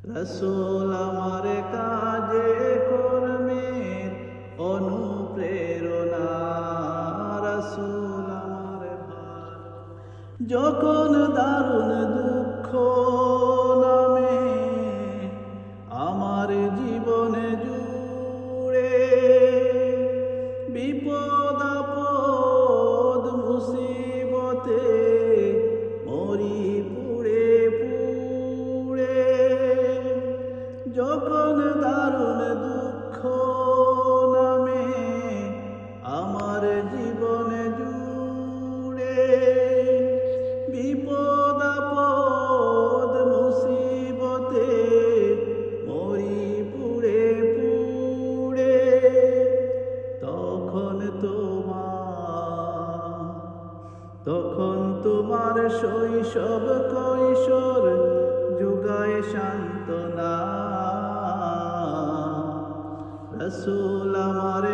রসূল আমার কাজে কর্মের অনুপ্রেরণা, রসূল আমার ভার। যখন দারুণ দুঃখ নামে আমার জীবনে জুড়ে, বিপদ আপদ মুসিবতে মরি পুড়ে পুড়ে, যখন দারুণ দুঃখ নামে আমার জীবনে জুড়ে, বিপদ আপদ মুসিবতে মরি পুড়ে পুড়ে, তখন তোমার শৈশব কৈশোর যুগায় সান্ত্বনা, রসূল আমার